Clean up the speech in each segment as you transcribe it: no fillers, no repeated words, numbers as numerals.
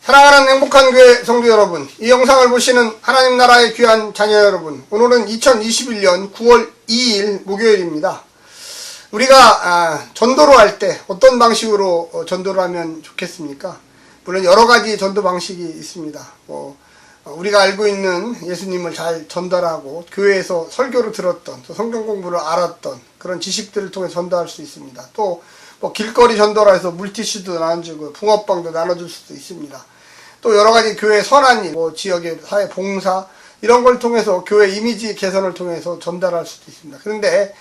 사랑하는 행복한 교회 성도 여러분, 이 영상을 보시는 하나님 나라의 귀한 자녀 여러분, 오늘은 2021년 9월 2일 목요일입니다. 우리가 전도를 할 때 어떤 방식으로 전도를 하면 좋겠습니까? 물론 여러 가지 전도 방식이 있습니다. 우리가 알고 있는 예수님을 잘 전달하고 교회에서 설교를 들었던, 또 성경 공부를 알았던 그런 지식들을 통해 전도할 수 있습니다. 또 길거리 전도라 해서 물티슈도 나눠주고 붕어빵도 나눠줄 수도 있습니다. 또 여러 가지 교회 선한 일, 지역의 사회 봉사 이런 걸 통해서 교회 이미지 개선을 통해서 전달할 수도 있습니다. 그런데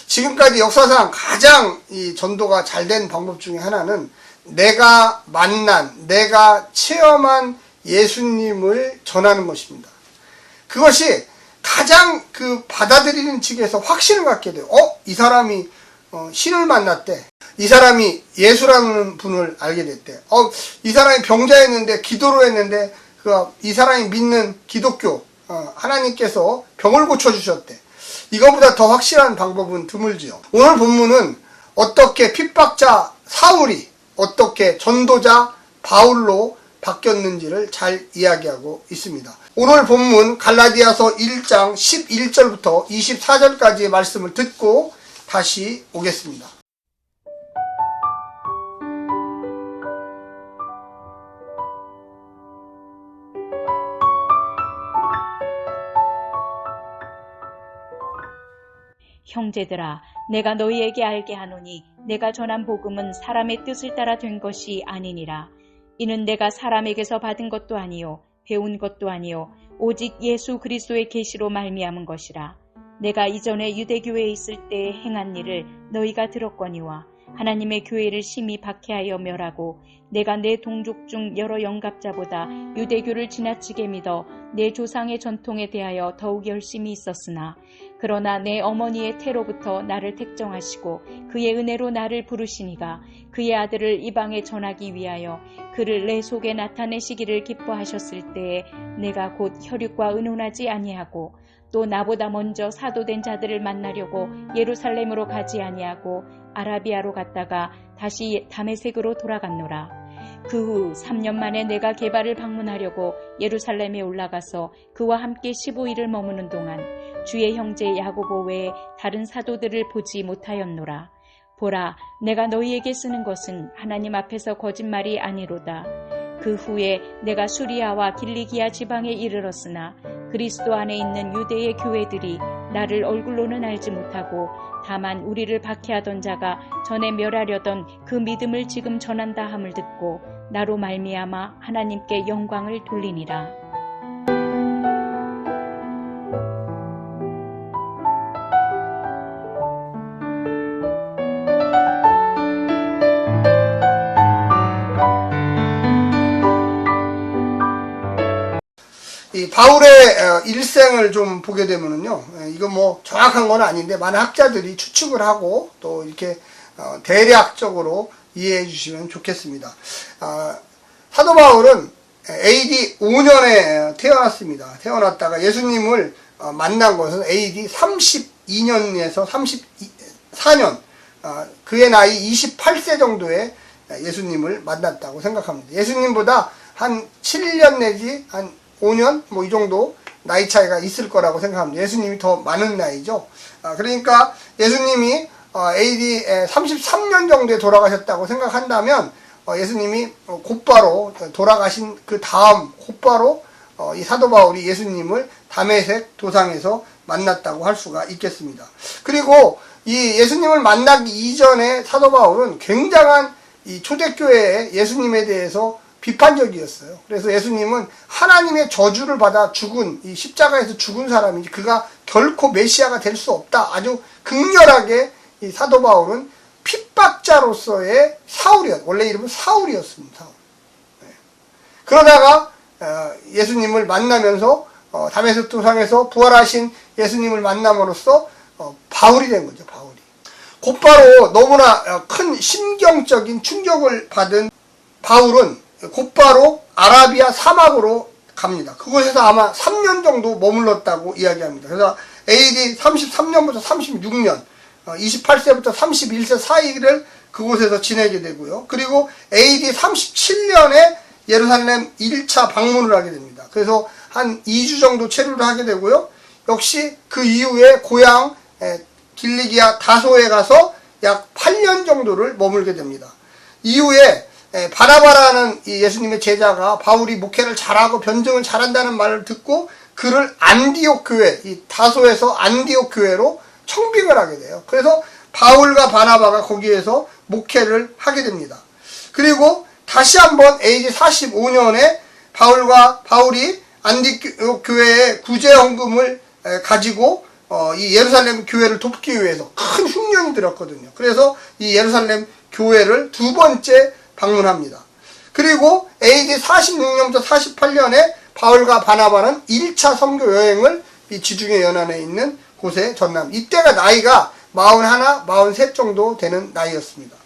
지금까지 역사상 가장 이 전도가 잘 된 방법 중에 하나는 내가 만난, 내가 체험한 예수님을 전하는 것입니다. 그것이 가장 받아들이는 측에서 확신을 갖게 돼요. 이 사람이 신을 만났대. 이 사람이 예수라는 분을 알게 됐대. 이 사람이 병자였는데 기도로 했는데 이 사람이 믿는 기독교 하나님께서 병을 고쳐주셨대. 이거보다 더 확실한 방법은 드물지요. 오늘 본문은 어떻게 핍박자 사울이 어떻게 전도자 바울로 바뀌었는지를 잘 이야기하고 있습니다. 오늘 본문 갈라디아서 1장 11절부터 24절까지의 말씀을 듣고 다시 오겠습니다. 형제들아, 내가 너희에게 알게 하노니 내가 전한 복음은 사람의 뜻을 따라 된 것이 아니니라. 이는 내가 사람에게서 받은 것도 아니요 배운 것도 아니요 오직 예수 그리스도의 계시로 말미암은 것이라. 내가 이전에 유대교회에 있을 때 행한 일을 너희가 들었거니와 하나님의 교회를 심히 박해하여 멸하고 내가 내 동족 중 여러 영갑자보다 유대교를 지나치게 믿어 내 조상의 전통에 대하여 더욱 열심히 있었으나 그러나 내 어머니의 태로부터 나를 택정하시고 그의 은혜로 나를 부르시니가 그의 아들을 이방에 전하기 위하여 그를 내 속에 나타내시기를 기뻐하셨을 때에 내가 곧 혈육과 의논하지 아니하고 또 나보다 먼저 사도된 자들을 만나려고 예루살렘으로 가지 아니하고 아라비아로 갔다가 다시 다메섹으로 돌아갔노라. 그 후 3년 만에 내가 게바를 방문하려고 예루살렘에 올라가서 그와 함께 15일을 머무는 동안 주의 형제 야고보 외에 다른 사도들을 보지 못하였노라. 보라, 내가 너희에게 쓰는 것은 하나님 앞에서 거짓말이 아니로다. 그 후에 내가 수리아와 길리기아 지방에 이르렀으나 그리스도 안에 있는 유대의 교회들이 나를 얼굴로는 알지 못하고 다만 우리를 박해하던 자가 전에 멸하려던 그 믿음을 지금 전한다 함을 듣고 나로 말미암아 하나님께 영광을 돌리니라. 이 바울의 일생을 좀 보게 되면은요, 이거 정확한 건 아닌데 많은 학자들이 추측을 하고 또 이렇게 대략적으로 이해해 주시면 좋겠습니다. 사도 바울은 AD 5년에 태어났습니다. 태어났다가 예수님을 만난 것은 AD 32년에서 34년, 그의 나이 28세 정도에 예수님을 만났다고 생각합니다. 예수님보다 한 7년 내지 한 5년 이 정도 나이 차이가 있을 거라고 생각합니다. 예수님이 더 많은 나이죠. 그러니까 예수님이 AD 33년 정도에 돌아가셨다고 생각한다면 예수님이 곧바로 돌아가신 그 다음 곧바로 이 사도 바울이 예수님을 다메섹 도상에서 만났다고 할 수가 있겠습니다. 그리고 이 예수님을 만나기 이전에 사도 바울은 굉장한 이 초대교회의 예수님에 대해서 비판적이었어요. 그래서 예수님은 하나님의 저주를 받아 죽은, 이 십자가에서 죽은 사람이지 그가 결코 메시아가 될 수 없다. 아주 극렬하게 이 사도 바울은 핍박자로서의 원래 이름은 사울이었습니다. 그러다가 예수님을 만나면서 다메섹 도상에서 부활하신 예수님을 만남으로써 바울이 된 거죠. 바울이. 곧바로 너무나 큰 심경적인 충격을 받은 바울은 곧바로 아라비아 사막으로 갑니다. 그곳에서 아마 3년 정도 머물렀다고 이야기합니다. 그래서 AD 33년부터 36년, 28세부터 31세 사이를 그곳에서 지내게 되고요. 그리고 AD 37년에 예루살렘 1차 방문을 하게 됩니다. 그래서 한 2주 정도 체류를 하게 되고요. 역시 그 이후에 고향 길리기아 다소에 가서 약 8년 정도를 머물게 됩니다. 이후에 바나바라는 이 예수님의 제자가 바울이 목회를 잘하고 변증을 잘한다는 말을 듣고 그를 안디옥 교회, 이 다소에서 안디옥 교회로 청빙을 하게 돼요. 그래서 바울과 바나바가 거기에서 목회를 하게 됩니다. 그리고 다시 한번 AD 45년에 바울이 안디옥 교회의 구제 헌금을 가지고 이 예루살렘 교회를 돕기 위해서 큰 흉년이 들었거든요. 그래서 이 예루살렘 교회를 두 번째 방문합니다. 그리고 AD 46년부터 48년에 바울과 바나바는 1차 선교 여행을 이 지중해 연안에 있는 곳에 전남. 이때가 나이가 41, 43 정도 되는 나이였습니다.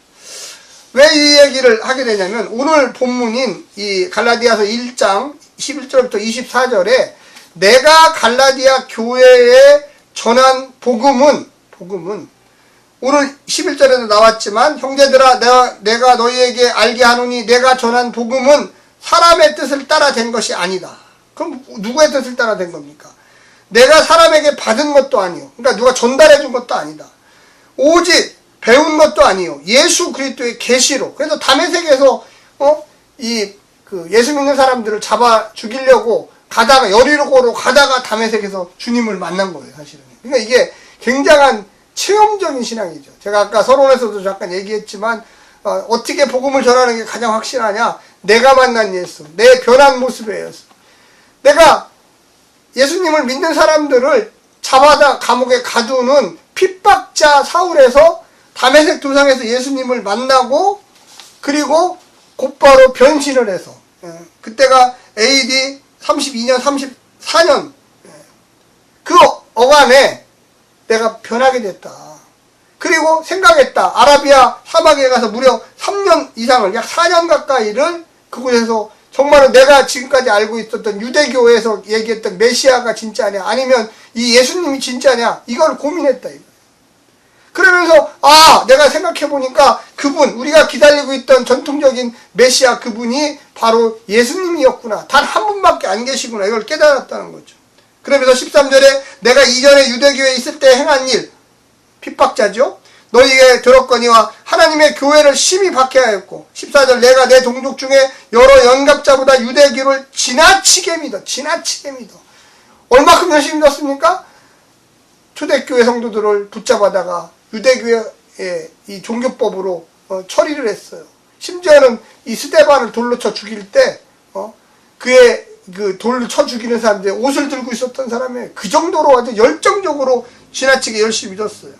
왜 이 얘기를 하게 되냐면 오늘 본문인 이 갈라디아서 1장 11절부터 24절에 내가 갈라디아 교회에 전한 복음은 오늘 11절에도 나왔지만 형제들아 내가 너희에게 알게 하노니 내가 전한 복음은 사람의 뜻을 따라 된 것이 아니다. 그럼 누구의 뜻을 따라 된 겁니까? 내가 사람에게 받은 것도 아니요. 그러니까 누가 전달해 준 것도 아니다. 오직 배운 것도 아니요. 예수 그리스도의 계시로. 그래서 다메섹에서 예수 믿는 사람들을 잡아 죽이려고 가다가 여리고로 가다가 다메섹에서 주님을 만난 거예요, 사실은. 그러니까 이게 굉장한 체험적인 신앙이죠. 제가 아까 서론에서도 잠깐 얘기했지만 어떻게 복음을 전하는 게 가장 확실하냐? 내가 만난 예수, 내 변한 모습의 예수. 내가 예수님을 믿는 사람들을 잡아다 감옥에 가두는 핍박자 사울에서 다메섹 도상에서 예수님을 만나고 그리고 곧바로 변신을 해서 그때가 AD 32년, 34년 그 어간에 내가 변하게 됐다. 그리고 생각했다. 아라비아 사막에 가서 무려 3년 이상을 약 4년 가까이를 그곳에서 정말로 내가 지금까지 알고 있었던 유대교에서 얘기했던 메시아가 진짜냐 아니면 이 예수님이 진짜냐 이걸 고민했다. 그러면서 내가 생각해보니까 그분 우리가 기다리고 있던 전통적인 메시아 그분이 바로 예수님이었구나. 단 한 분밖에 안 계시구나. 이걸 깨달았다는 거죠. 그러면서 13절에 내가 이전에 유대교에 있을 때 행한 일 핍박자죠. 너희에게 들었거니와 하나님의 교회를 심히 박해하였고 14절 내가 내 동족 중에 여러 연갑자보다 유대교를 지나치게 믿어. 얼마큼 열심히 믿었습니까? 초대교회 성도들을 붙잡아다가 유대교의 이 종교법으로 처리를 했어요. 심지어는 이 스데반을 돌로 쳐 죽일 때 그의 그 돌로 쳐 죽이는 사람들 옷을 들고 있었던 사람이 그 정도로 아주 열정적으로 지나치게 열심히 믿었어요.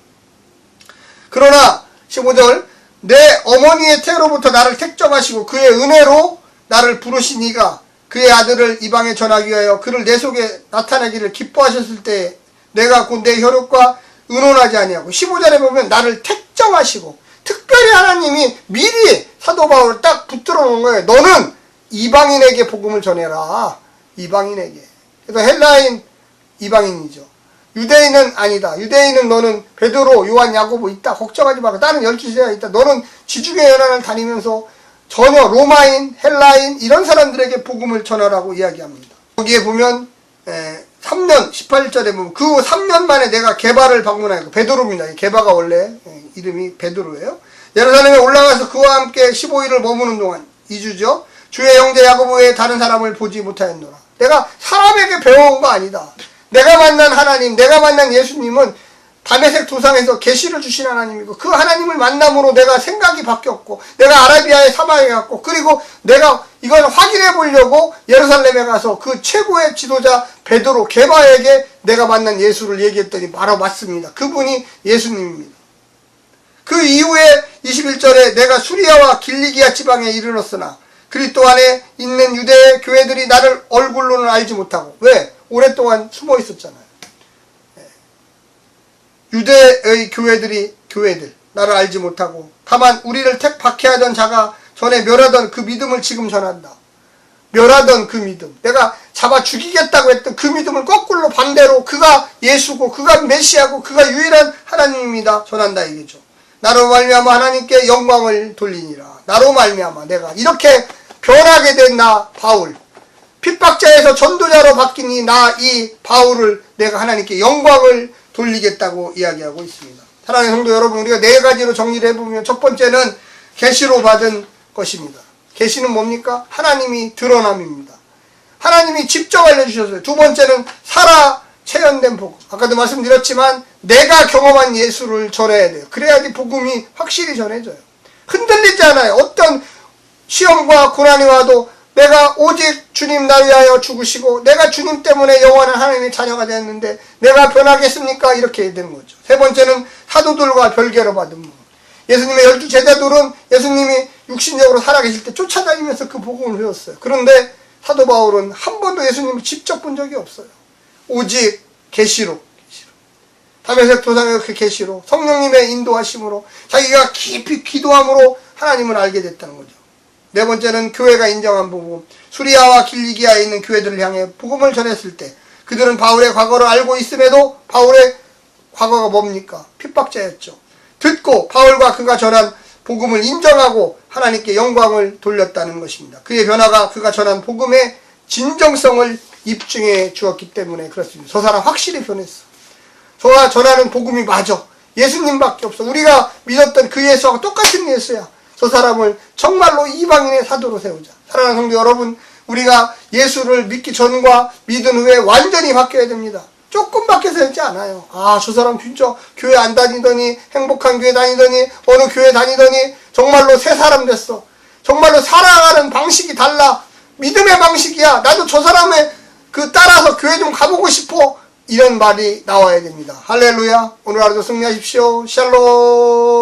그러나 15절 내 어머니의 태로부터 나를 택정하시고 그의 은혜로 나를 부르신 이가 그의 아들을 이방에 전하기 위하여 그를 내 속에 나타내기를 기뻐하셨을 때 내가 곧 내 혈육과 의논하지 아니하고 15절에 보면 나를 택정하시고 특별히 하나님이 미리 사도 바울을 딱 붙들어 놓은 거예요. 너는 이방인에게 복음을 전해라. 이방인에게. 그래서 헬라인 이방인이죠. 유대인은 아니다. 유대인은 너는 베드로, 요한, 야고보 있다. 걱정하지 말고 다른 12세가 있다. 너는 지중해 연안을 다니면서 전혀 로마인, 헬라인 이런 사람들에게 복음을 전하라고 이야기합니다. 거기에 보면 3년 18절에 보면 그 3년 만에 내가 게바를 방문하였고 베드로입니다. 게바가 원래 이름이 베드로예요. 예루살렘에 올라가서 그와 함께 15일을 머무는 동안 2주죠. 주의 형제 야고보 외에 다른 사람을 보지 못하였노라. 내가 사람에게 배워온 거 아니다. 내가 만난 하나님, 내가 만난 예수님은 다메섹 도상에서 계시를 주신 하나님이고 그 하나님을 만남으로 내가 생각이 바뀌었고 내가 아라비아의 사막에 갔고 그리고 내가 이걸 확인해 보려고 예루살렘에 가서 그 최고의 지도자 베드로 게바에게 내가 만난 예수를 얘기했더니 바로 맞습니다. 그분이 예수님입니다. 그 이후에 21절에 내가 수리아와 길리기아 지방에 이르렀으나 그리스도 안에 있는 유대 교회들이 나를 얼굴로는 알지 못하고 왜? 오랫동안 숨어 있었잖아요. 유대의 교회들 나를 알지 못하고 다만 우리를 택 박해하던 자가 전에 멸하던 그 믿음을 지금 전한다. 멸하던 그 믿음, 내가 잡아 죽이겠다고 했던 그 믿음을 거꾸로 반대로 그가 예수고 그가 메시아고 그가 유일한 하나님입니다 전한다 이거죠. 나로 말미암아 하나님께 영광을 돌리니라. 나로 말미암아 내가 이렇게 변하게 된 나 바울, 핍박자에서 전도자로 바뀐 이 바울을 내가 하나님께 영광을 돌리겠다고 이야기하고 있습니다. 사랑하는 성도 여러분, 우리가 네 가지로 정리를 해보면 첫 번째는 계시로 받은 것입니다. 계시는 뭡니까? 하나님이 드러남입니다. 하나님이 직접 알려주셨어요. 두 번째는 살아 체현된 복음. 아까도 말씀드렸지만 내가 경험한 예수를 전해야 돼요. 그래야지 복음이 확실히 전해져요. 흔들리지 않아요. 어떤 시험과 고난이 와도 내가 오직 주님 나 위하여 죽으시고 내가 주님 때문에 영원한 하나님의 자녀가 되었는데 내가 변하겠습니까? 이렇게 되는 거죠. 세 번째는 사도들과 별개로 받은 복음. 예수님의 12 제자들은 예수님이 육신적으로 살아계실 때 쫓아다니면서 그 복음을 배웠어요. 그런데 사도 바울은 한 번도 예수님을 직접 본 적이 없어요. 오직 계시로. 다메섹 도상의 그 계시로, 성령님의 인도하심으로, 자기가 깊이 기도함으로 하나님을 알게 됐다는 거죠. 네 번째는 교회가 인정한 복음. 수리아와 길리기아에 있는 교회들을 향해 복음을 전했을 때 그들은 바울의 과거를 알고 있음에도 바울의 과거가 뭡니까? 핍박자였죠. 듣고 바울과 그가 전한 복음을 인정하고 하나님께 영광을 돌렸다는 것입니다. 그의 변화가 그가 전한 복음의 진정성을 입증해 주었기 때문에 그렇습니다. 저 사람 확실히 변했어. 저가 전하는 복음이 맞아. 예수님밖에 없어. 우리가 믿었던 그 예수하고 똑같은 예수야. 저 사람을 정말로 이방인의 사도로 세우자. 사랑하는 성도 여러분, 우리가 예수를 믿기 전과 믿은 후에 완전히 바뀌어야 됩니다. 조금 바뀌어서 되지 않아요. 아, 저 사람 진짜 교회 안 다니더니, 행복한 교회 다니더니, 어느 교회 다니더니 정말로 새 사람 됐어. 정말로 살아가는 방식이 달라. 믿음의 방식이야. 나도 저 사람의 그 따라서 교회 좀 가보고 싶어. 이런 말이 나와야 됩니다. 할렐루야. 오늘 하루도 승리하십시오. 샬롬.